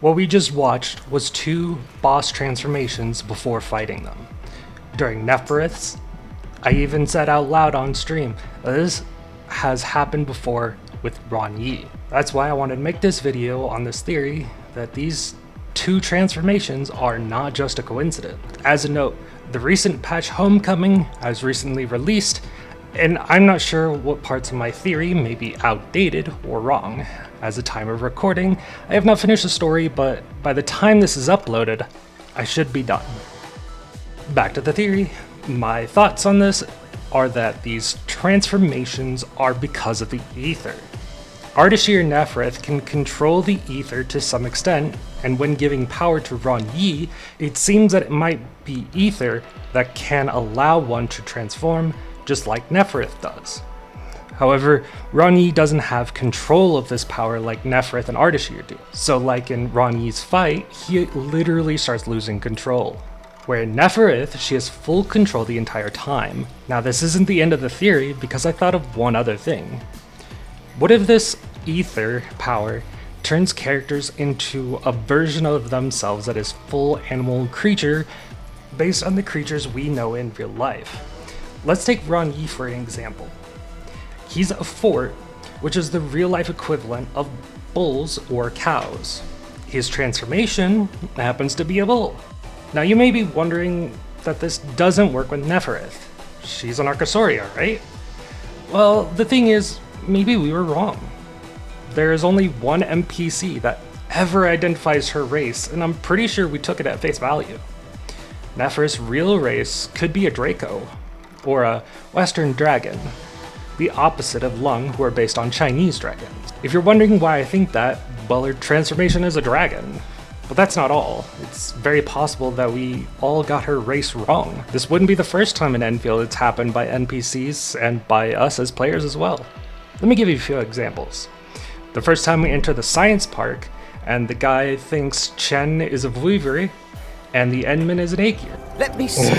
What we just watched was 2 boss transformations before fighting them. During Nefarith's, I even said out loud on stream, this has happened before with Ron Yi. That's why I wanted to make this video on this theory that these 2 transformations are not just a coincidence. As a note, the recent patch Homecoming has recently released, and I'm not sure what parts of my theory may be outdated or wrong. As of time of recording, I have not finished the story, but by the time this is uploaded, I should be done. Back to the theory. My thoughts on this are that these transformations are because of the ether. Ardashir Nefarith can control the ether to some extent, and when giving power to Ron Yi, it seems that it might be ether that can allow one to transform, just like Nefarith does. However, Ron Yi doesn't have control of this power like Nefarith and Ardashir do. So like in Ron Yi's fight, he literally starts losing control. Where in Nefarith, she has full control the entire time. Now this isn't the end of the theory because I thought of one other thing. What if this ether power turns characters into a version of themselves that is full animal creature based on the creatures we know in real life? Let's take Ron Yi for an example. He's a fort, which is the real life equivalent of bulls or cows. His transformation happens to be a bull. Now you may be wondering that this doesn't work with Nefarith. She's an Arknights, right? Well, the thing is, maybe we were wrong. There is only one NPC that ever identifies her race, and I'm pretty sure we took it at face value. Nefarith's real race could be a Draco, or a Western dragon, the opposite of Lung, who are based on Chinese dragons. If you're wondering why I think that, well, her transformation is a dragon. But that's not all. It's very possible that we all got her race wrong. This wouldn't be the first time in Endfield it's happened by NPCs and by us as players as well. Let me give you a few examples. The first time we enter the science park, and the guy thinks Chen is a Vuiveri, and the Endman is an Aegir. Let me see.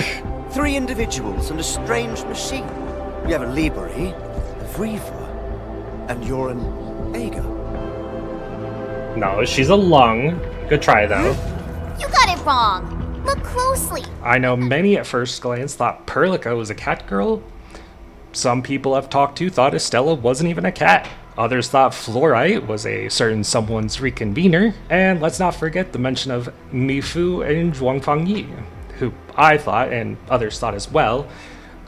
3 individuals and a strange machine. You have a Liberi, a Vuiveri, and you're an Aegir. No, she's a Lung. Good try though. You got it wrong. Look closely. I know many at first glance thought Perlica was a cat girl. Some people I've talked to thought Estella wasn't even a cat. Others thought Fluorite was a certain someone's reconvener. And let's not forget the mention of Mifu and Zhuangfang Yi, who I thought, and others thought as well,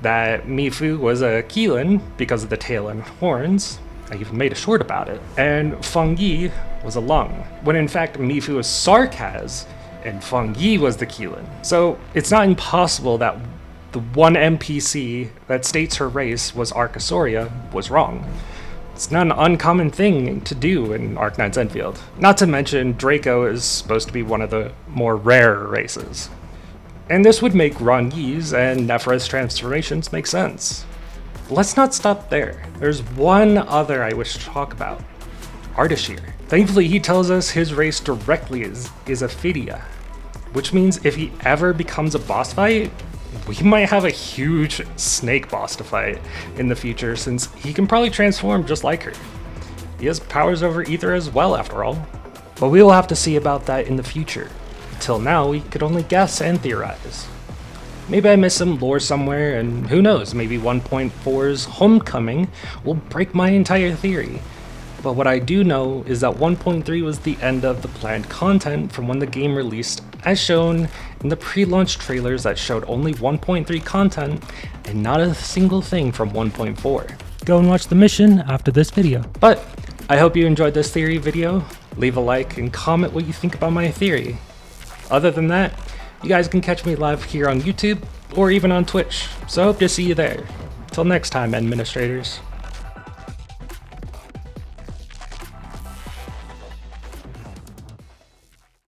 that Mifu was a Keelan because of the tail and horns. I even made a short about it. And Feng Yi was a Lung, when in fact Mifu was Sarkaz and Feng Yi was the Keelan. So it's not impossible that the one NPC that states her race was Arknights was wrong. It's not an uncommon thing to do in Arknights Endfield. Not to mention Draco is supposed to be one of the more rare races. And this would make Ron Yi's and Nefarith's transformations make sense. Let's not stop there. There's one other I wish to talk about. Ardashir. Thankfully, he tells us his race directly is Ophidia, which means if he ever becomes a boss fight, we might have a huge snake boss to fight in the future, since he can probably transform just like her. He has powers over ether as well, after all. But we will have to see about that in the future. Till now, we could only guess and theorize. Maybe I missed some lore somewhere, and who knows, maybe 1.4's Homecoming will break my entire theory. But what I do know is that 1.3 was the end of the planned content from when the game released, as shown in the pre-launch trailers that showed only 1.3 content and not a single thing from 1.4. Go and watch the mission after this video. But I hope you enjoyed this theory video. Leave a like and comment what you think about my theory. Other than that, you guys can catch me live here on YouTube or even on Twitch, so hope to see you there. Till next time, administrators.